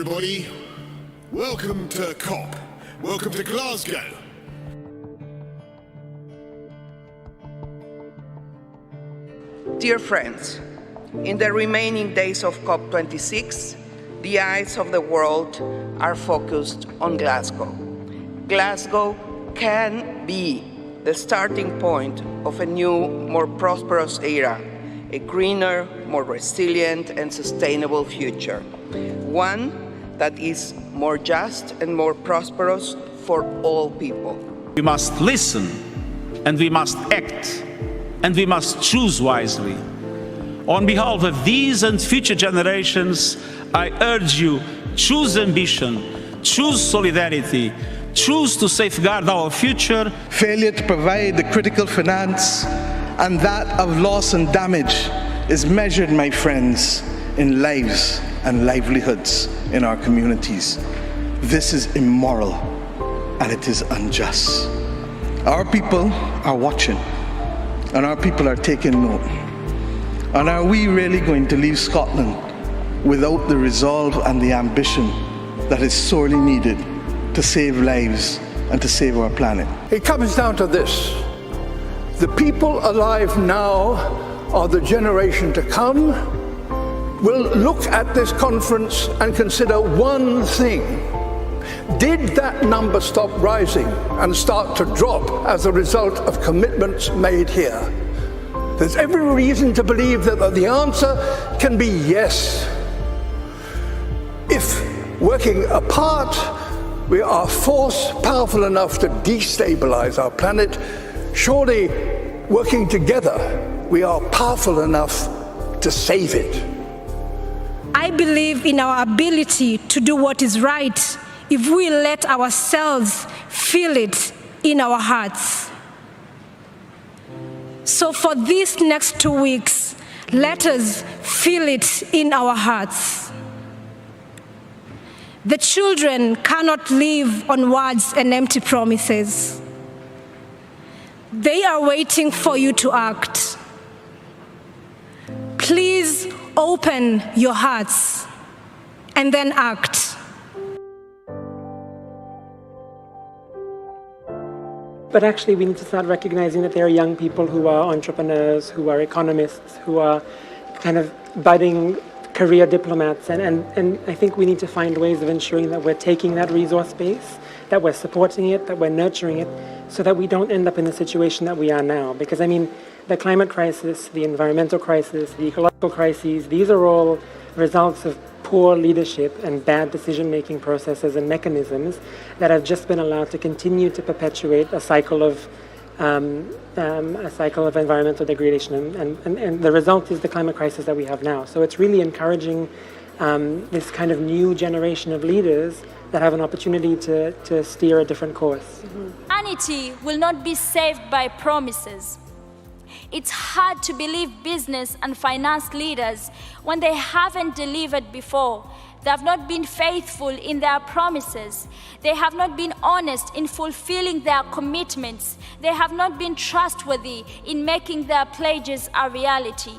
everybody. Welcome to COP. Welcome to Glasgow. Dear friends, in the remaining days of COP26, the eyes of the world are focused on Glasgow. Glasgow can be the starting point of a new, more prosperous era, a greener, more resilient and sustainable future, one that is more just and more prosperous for all people. We must listen, and we must act, and we must choose wisely. On behalf of these and future generations, I urge you, choose ambition, choose solidarity, choose to safeguard our future. Failure to provide the critical finance and that of loss and damage is measured, my friends, in lives and livelihoods in our communities. This is immoral and it is unjust. Our people are watching and our people are taking note. And are we really going to leave Scotland without the resolve and the ambition that is sorely needed to save lives and to save our planet? It comes down to this. The people alive now are the generation to come. Will look at this conference and consider one thing. Did that number stop rising and start to drop as a result of commitments made here? There's every reason to believe that the answer can be yes. If working apart, we are a force powerful enough to destabilize our planet, surely working together, we are powerful enough to save it. I believe in our ability to do what is right if we let ourselves feel it in our hearts. So for these next 2 weeks, let us feel it in our hearts. The children cannot live on words and empty promises. They are waiting for you to act. Please open your hearts and then act. But actually we need to start recognizing that there are young people who are entrepreneurs, who are economists, who are kind of budding career diplomats. And I think we need to find ways of ensuring that we're taking that resource base, that we're supporting it, that we're nurturing it, so that we don't end up in the situation that we are now. Because I mean, the climate crisis, the environmental crisis, the ecological crises, these are all results of poor leadership and bad decision-making processes and mechanisms that have just been allowed to continue to perpetuate a cycle of environmental degradation, and the result is the climate crisis that we have now. So it's really encouraging this kind of new generation of leaders that have an opportunity to steer a different course. Humanity will not be saved by promises. It's hard to believe business and finance leaders when they haven't delivered before. They have not been faithful in their promises. They have not been honest in fulfilling their commitments. They have not been trustworthy in making their pledges a reality.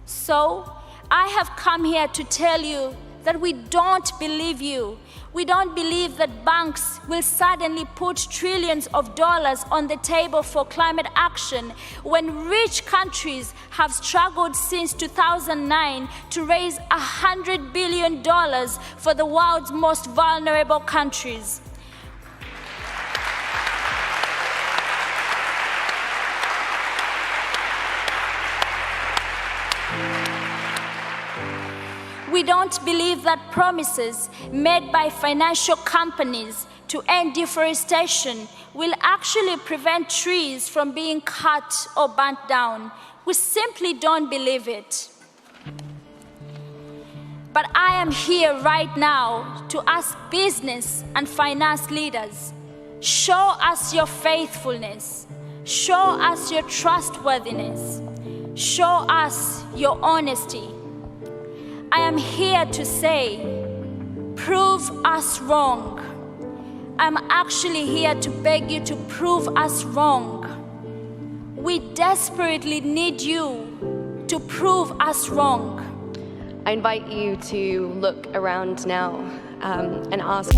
So, I have come here to tell you that we don't believe you. We don't believe that banks will suddenly put trillions of dollars on the table for climate action when rich countries have struggled since 2009 to raise $100 billion for the world's most vulnerable countries. We don't believe that promises made by financial companies to end deforestation will actually prevent trees from being cut or burnt down. We simply don't believe it. But I am here right now to ask business and finance leaders, show us your faithfulness, show us your trustworthiness, show us your honesty. I am here to say, prove us wrong. I'm actually here to beg you to prove us wrong. We desperately need you to prove us wrong. I invite you to look around now and ask.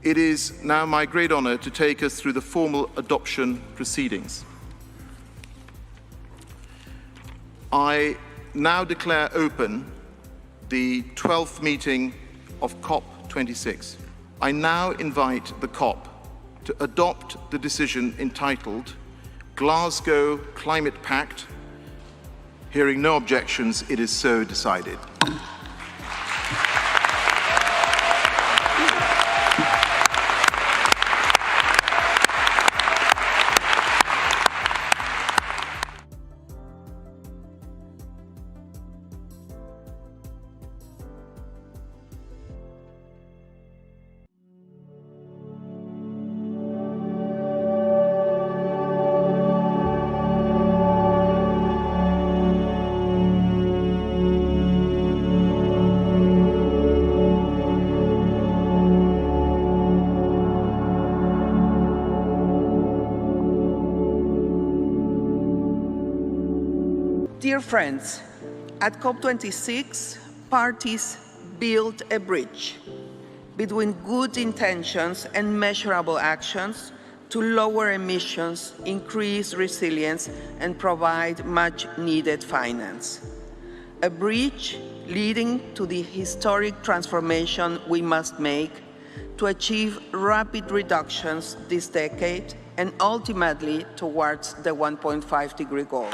It is now my great honor to take us through the formal adoption proceedings. I now declare open the 12th meeting of COP26. I now invite the COP to adopt the decision entitled Glasgow Climate Pact. Hearing no objections, it is so decided. Dear friends, at COP26, parties built a bridge between good intentions and measurable actions to lower emissions, increase resilience, and provide much-needed finance. A bridge leading to the historic transformation we must make to achieve rapid reductions this decade and ultimately towards the 1.5-degree goal.